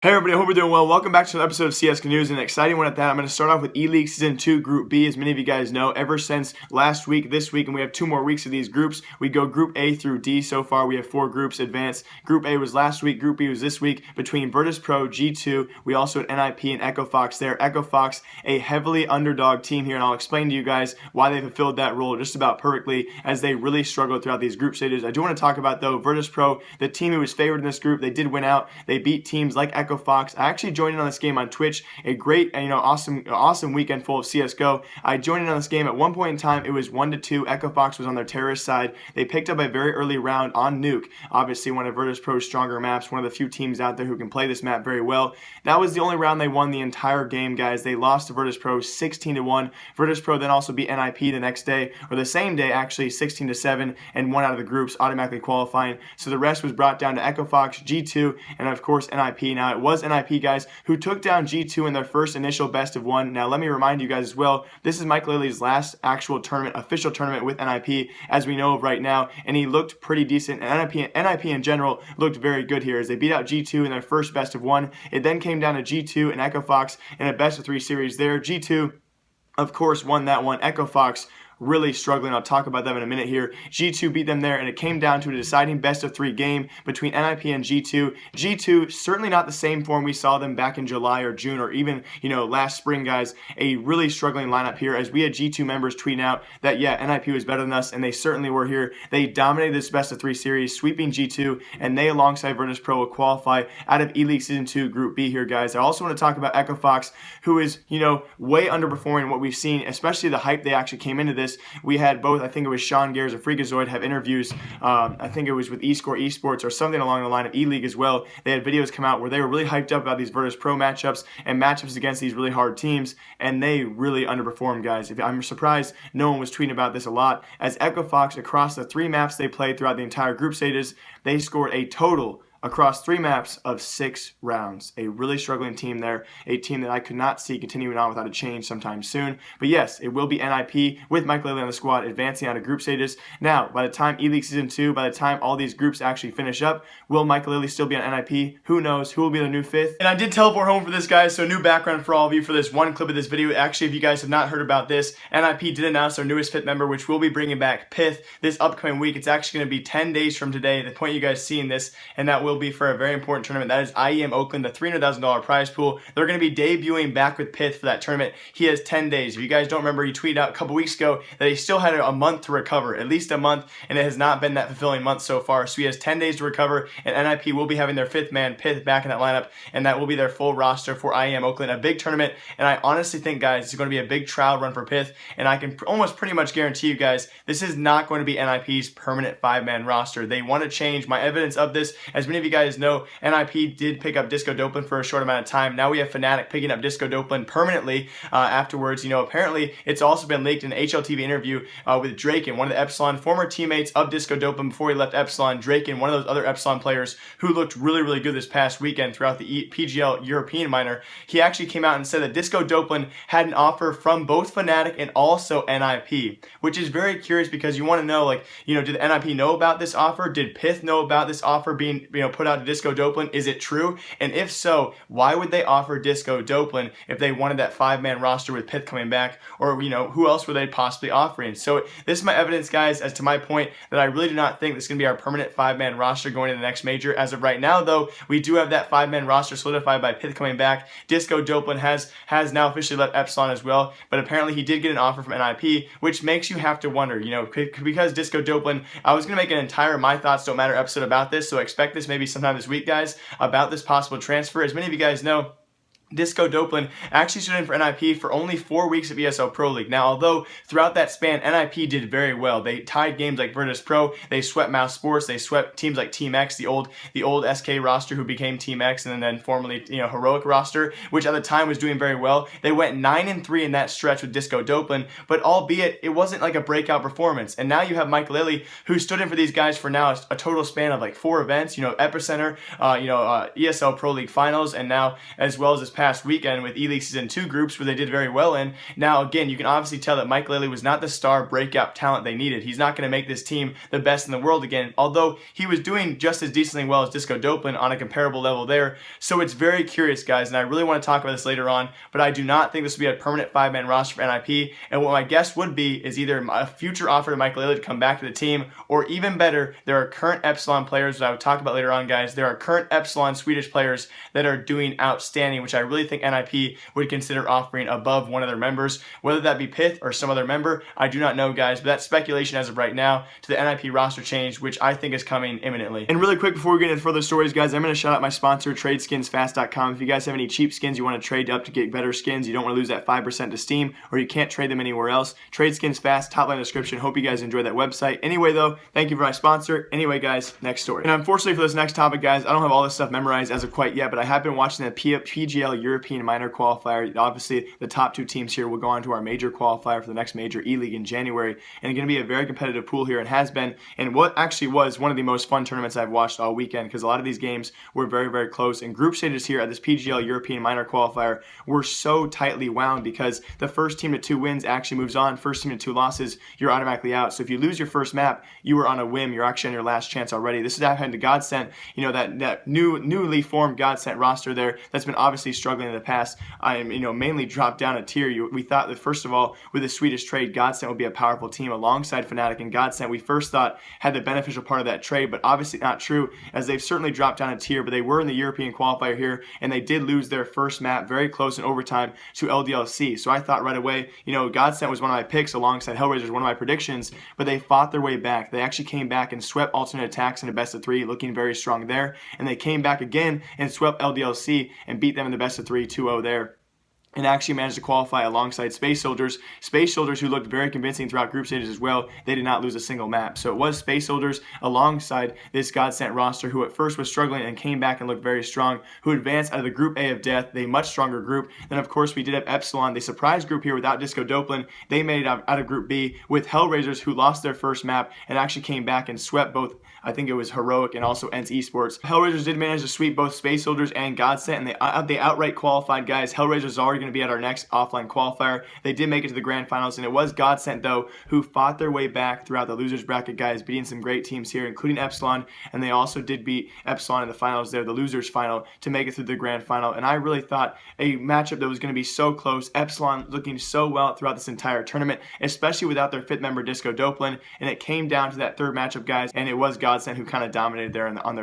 Hey everybody, I hope you're doing well. Welcome back to another episode of CS News, and an exciting one at that. I'm going to start off with Eleague Season 2 Group B. As many of you guys know, ever since last week, this week, and we have 2 more weeks of these groups, we go Group A through D. So far, we have 4 groups advanced. Group A was last week, Group B was this week, between Virtus.pro, G2, we also had NIP and Echo Fox there. Echo Fox, a heavily underdog team here, and I'll explain to you guys why they fulfilled that role just about perfectly as they really struggled throughout these group stages. I do want to talk about, though, Virtus.pro, the team who was favored in this group. They did win out. They beat teams like Echo Fox. I actually joined in on this game on Twitch. A great, awesome weekend full of CSGO. I joined in on this game at one point in time. It was 1-2. Echo Fox was on their terrorist side. They picked up a very early round on Nuke. Obviously, one of Virtus.pro's stronger maps. One of the few teams out there who can play this map very well. That was the only round they won the entire game, guys. They lost to Virtus.pro 16-1. Virtus.pro then also beat NIP the next day, or the same day actually, 16-7, and won out of the groups, automatically qualifying. So the rest was brought down to Echo Fox, G2, and of course NIP. Now it was NIP, guys, who took down G2 in their first initial best of 1. Now let me remind you guys as well, this is Maikelele's last actual tournament, official tournament with NIP as we know of right now, and he looked pretty decent, and NIP in general looked very good here as they beat out G2 in their first best of 1. It then came down to G2 and Echo Fox in a best of 3 series there. G2, of course, won that one. Echo Fox really struggling. I'll talk about them in a minute here. G2 beat them there, and it came down to a deciding best-of-3 game between NIP and G2. G2, certainly not the same form we saw them back in July or June or even, last spring, guys. A really struggling lineup here as we had G2 members tweeting out that, yeah, NIP was better than us, and they certainly were here. They dominated this best-of-3 series, sweeping G2, and they, alongside Virtus.pro, will qualify out of Eleague Season 2 Group B here, guys. I also want to talk about Echo Fox, who is, way underperforming what we've seen, especially the hype they actually came into this. We had both, I think it was Sean Gares or Freakazoid, have interviews, I think it was with eScore Esports or something along the line of Eleague as well. They had videos come out where they were really hyped up about these Virtus.pro matchups and matchups against these really hard teams, and they really underperformed, guys. I'm surprised no one was tweeting about this a lot, as Echo Fox, across the 3 maps they played throughout the entire group stages, they scored a total across 3 maps of 6 rounds. A really struggling team there, a team that I could not see continuing on without a change sometime soon. But yes, it will be NIP with Maikelele on the squad advancing out of group stages. Now, by the time Eleague Season 2, by the time all these groups actually finish up, will Maikelele still be on NIP? Who knows? Who will be the new 5th? And I did teleport home for this, guys, so new background for all of you for this one clip of this video. Actually, if you guys have not heard about this, NIP did announce their newest 5th member, which will be bringing back Pyth this upcoming week. It's actually going to be 10 days from today, the point you guys seeing this, and that will be for a very important tournament. That is IEM Oakland, the $300,000 prize pool. They're going to be debuting back with Pyth for that tournament. He has 10 days. If you guys don't remember, he tweeted out a couple weeks ago that he still had a month to recover, at least a month, and it has not been that fulfilling month so far. So he has 10 days to recover, and NIP will be having their 5th man, Pyth, back in that lineup, and that will be their full roster for IEM Oakland, a big tournament. And I honestly think, guys, it's going to be a big trial run for Pyth, and I can almost pretty much guarantee you guys, this is not going to be NIP's permanent 5-man roster. They want to change. My evidence of this, as many of you guys know, NIP did pick up Disco Doplan for a short amount of time. Now we have Fnatic picking up Disco Doplan permanently afterwards. Apparently it's also been leaked in an HLTV interview with Draken, one of the Epsilon former teammates of Disco Doplan before he left Epsilon. Draken, one of those other Epsilon players who looked really, really good this past weekend throughout the PGL European minor. He actually came out and said that Disco Doplan had an offer from both Fnatic and also NIP, which is very curious because you want to know, did NIP know about this offer? Did Pyth know about this offer being, put out to Disco Doplan? Is it true? And if so, why would they offer Disco Doplan if they wanted that 5-man roster with Pyth coming back? Or, who else were they possibly offering? So this is my evidence, guys, as to my point that I really do not think this is going to be our permanent 5-man roster going into the next major. As of right now, though, we do have that 5-man roster solidified by Pyth coming back. Disco Doplan has now officially left Epsilon as well, but apparently he did get an offer from NIP, which makes you have to wonder, because Disco Doplan, I was going to make an entire My Thoughts Don't Matter episode about this, so expect this maybe sometime this week, guys, about this possible transfer. As many of you guys know, Disco Doplan actually stood in for NIP for only 4 weeks of ESL Pro League. Now, although throughout that span, NIP did very well. They tied games like Virtus.pro, they swept Mouse Sports, they swept teams like Team X, the old SK roster who became Team X and then formerly Heroic roster, which at the time was doing very well. They went 9-3 in that stretch with Disco Doplan, but albeit it wasn't like a breakout performance. And now you have Maikelele, who stood in for these guys for now a total span of like 4 events, Epicenter, ESL Pro League Finals, and now as well as this past weekend with Eleague Season 2 groups where they did very well in. Now, again, you can obviously tell that Maikelele was not the star breakout talent they needed. He's not going to make this team the best in the world again, although he was doing just as decently well as Disco Doplan on a comparable level there. So it's very curious, guys, and I really want to talk about this later on, but I do not think this will be a permanent 5-man roster for NIP, and what my guess would be is either a future offer to Maikelele to come back to the team, or even better, there are current Epsilon players that I will talk about later on, guys. There are current Epsilon Swedish players that are doing outstanding, which I really think NIP would consider offering above one of their members, whether that be Pyth or some other member. I do not know, guys, but that's speculation as of right now to the NIP roster change, which I think is coming imminently. And really quick, before we get into further stories, guys, I'm going to shout out my sponsor, TradeSkinsFast.com. If you guys have any cheap skins you want to trade up to get better skins, you don't want to lose that 5% to Steam, or you can't trade them anywhere else, TradeSkinsFast, top line description. Hope you guys enjoyed that website. Anyway, though, thank you for my sponsor. Anyway, guys, next story. And unfortunately for this next topic, guys, I don't have all this stuff memorized as of quite yet, but I have been watching the PGL European Minor Qualifier. Obviously, the top 2 teams here will go on to our major qualifier for the next major E-League in January, and it's going to be a very competitive pool here, and has been, and what actually was one of the most fun tournaments I've watched all weekend, because a lot of these games were very, very close, and group stages here at this PGL European Minor Qualifier were so tightly wound because the first team to 2 wins actually moves on. First team to 2 losses, you're automatically out. So if you lose your first map, you were on a whim. You're actually on your last chance already. This is happened to Godsent, you know, that newly formed Godsent roster there that's been obviously struggling in the past. Mainly dropped down a tier. We thought that first of all, with the Swedish trade, Godsent would be a powerful team alongside Fnatic, and Godsent we first thought had the beneficial part of that trade, but obviously not true, as they've certainly dropped down a tier. But they were in the European qualifier here, and they did lose their first map very close in overtime to LDLC. So I thought right away, Godsent was one of my picks alongside Hellraisers, one of my predictions, but they fought their way back. They actually came back and swept alternate attacks in a best of 3, looking very strong there, and they came back again and swept LDLC and beat them in the best of 3, 2-0 there, and actually managed to qualify alongside Space Soldiers. Space Soldiers, who looked very convincing throughout group stages as well, they did not lose a single map. So it was Space Soldiers alongside this Godsent roster, who at first was struggling and came back and looked very strong, who advanced out of the Group A of Death, a much stronger group. Then, of course, we did have Epsilon, the surprise group here without Disco Doplan. They made it out of Group B with Hellraisers, who lost their first map and actually came back and swept both, I think it was Heroic and also Ents Esports. Hellraisers did manage to sweep both Space Soldiers and Godsent, and they outright qualified, guys. Hellraisers is already going to be at our next offline qualifier. They did make it to the grand finals, and it was Godsent, though, who fought their way back throughout the losers bracket, guys, beating some great teams here, including Epsilon, and they also did beat Epsilon in the finals there, the losers final, to make it through the grand final. And I really thought a matchup that was going to be so close. Epsilon looking so well throughout this entire tournament, especially without their 5th member Disco Doplan, and it came down to that 3rd matchup, guys, and it was Godsent who kind of dominated there on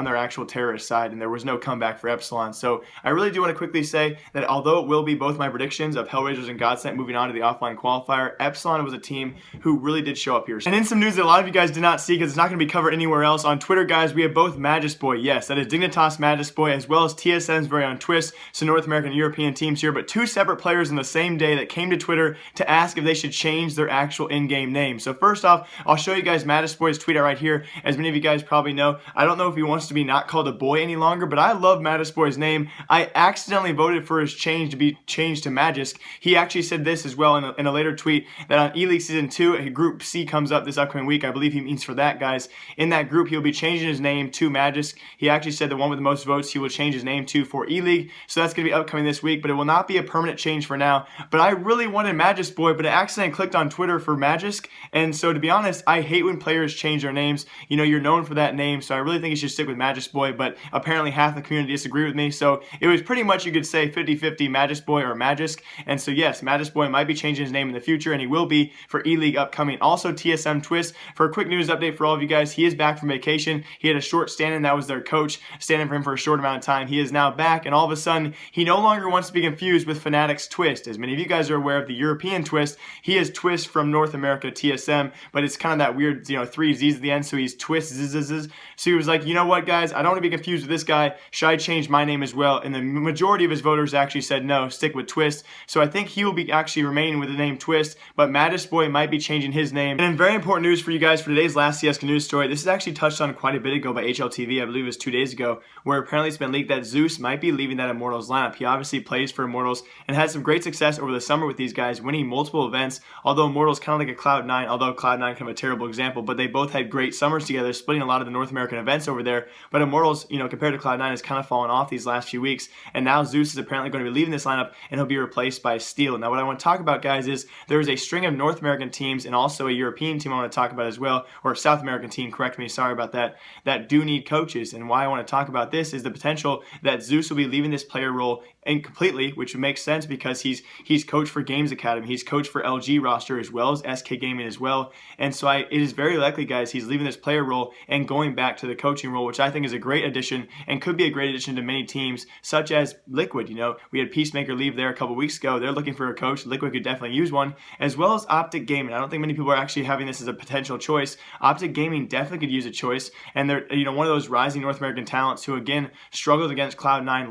their actual terrorist side, and there was no comeback for Epsilon. So I really do want to quickly say that although it will be both my predictions of Hellraisers and Godsent moving on to the offline qualifier, Epsilon was a team who really did show up here. And in some news that a lot of you guys did not see, because it's not going to be covered anywhere else, on Twitter, guys, we have both Magisboy, yes, that is Dignitas Magisboy, as well as TSM's very own Twistzz, so North American and European teams here, but 2 separate players in the same day that came to Twitter to ask if they should change their actual in-game name. So first off, I'll show you guys Magisboy's tweet out right here. As many of you guys probably know, I don't know if he wants to be not called a boy any longer, but I love Magisboy's name. I accidentally voted for his change to be changed to Magisk. He actually said this as well in a later tweet, that on E-League Season 2, Group C comes up this upcoming week. I believe he means for that, guys. In that group, he'll be changing his name to Magisk. He actually said the one with the most votes he will change his name to for E-League, so that's going to be upcoming this week, but it will not be a permanent change for now. But I really wanted Magisboy, but I accidentally clicked on Twitter for Magisk, and so to be honest, I hate when players change their names. You're known for that name, so I really think you should stick with Magisboy, but apparently half the community disagree with me, so it was pretty much, you could say, 50-50 Magisboy or Magisk. And so yes, Magisboy might be changing his name in the future, and he will be for E-League upcoming. Also, TSM Twistzz, for a quick news update for all of you guys, he is back from vacation. He had a short stand-in, that was their coach, standing for him for a short amount of time. He is now back, and all of a sudden, he no longer wants to be confused with Fnatic's Twistzz. As many of you guys are aware of the European Twistzz, he is Twistzz from North America TSM, but it's kind of that weird, 3 Z's at the end, so he's Twistzz. So he was like, you know what, guys, I don't want to be confused with this guy. Should I change my name as well? And the majority of his voters actually said no. stick with Twistzz. So I think he will be actually remaining with the name Twistzz, but Maddest Boy might be changing his name. And in very important news for you guys for today's last CS:GO news story, this is actually touched on quite a bit ago by HLTV, I believe it was 2 days ago, where apparently it's been leaked that Zews might be leaving that Immortals lineup. He obviously plays for Immortals and had some great success over the summer with these guys, winning multiple events, although Immortals kind of like a Cloud9, although Cloud9 kind of a terrible example, but they both had great summers together, splitting a lot of the North American events over there. But Immortals, compared to Cloud9, has kind of fallen off these last few weeks, and now Zews is apparently going to be leaving this lineup, and he'll be replaced by Steel. Now what I want to talk about, guys, is there is a string of North American teams and also a European team I want to talk about as well, or a South American team, correct me, sorry about that, that do need coaches. And why I want to talk about this is the potential that Zews will be leaving this player role incompletely, which makes sense because he's coached for Games Academy, he's coached for LG roster as well as SK Gaming as well, and so it is very likely, guys, he's leaving this player role and going back to the coaching role, which I think is a great addition and could be a great addition to many teams such as Liquid. We had Peacemaker leave there a couple weeks ago. They're looking for a coach. Liquid could definitely use one, as well as Optic Gaming. I don't think many people are actually having this as a potential choice. Optic Gaming definitely could use a choice, and they're one of those rising North American talents who again struggled against Cloud9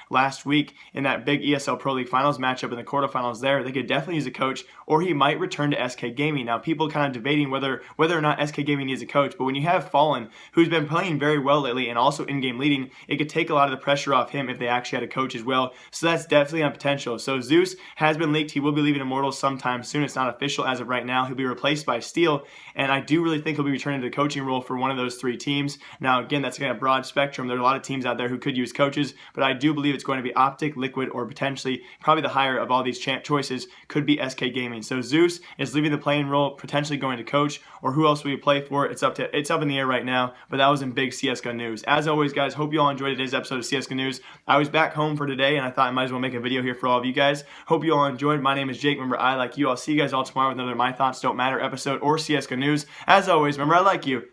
last week in that big ESL Pro League Finals matchup in the quarterfinals there. They could definitely use a coach, or he might return to SK Gaming. Now people kind of debating whether or not SK Gaming needs a coach, but when you have Fallen, who's been playing very well lately and also in-game leading, it could take a lot of the pressure off him if they actually had a coach as well. So that's definitely on potential. So Zews has been leaked. He will be leaving Immortals sometime soon. It's not official as of right now. He'll be replaced by Steel, and I do really think he'll be returning to the coaching role for one of those 3 teams. Now again, that's going to have a broad spectrum. There are a lot of teams out there who could use coaches, but I do believe it's going to be Optic, Liquid, or potentially probably the higher of all these choices could be SK Gaming. So Zews is leaving the playing role, potentially going to coach, or who else will you play for? It's up in the air right now, but that was in big CS:GO news. As always, guys, hope you all enjoyed today's episode of CS:GO News. I was back home for today, and I thought I might as well make a video here for all of you guys. Hope you all enjoyed. My name is Jake. Remember, I like you. I'll see you guys all tomorrow with another My Thoughts Don't Matter episode or CS:GO News. As always, remember, I like you.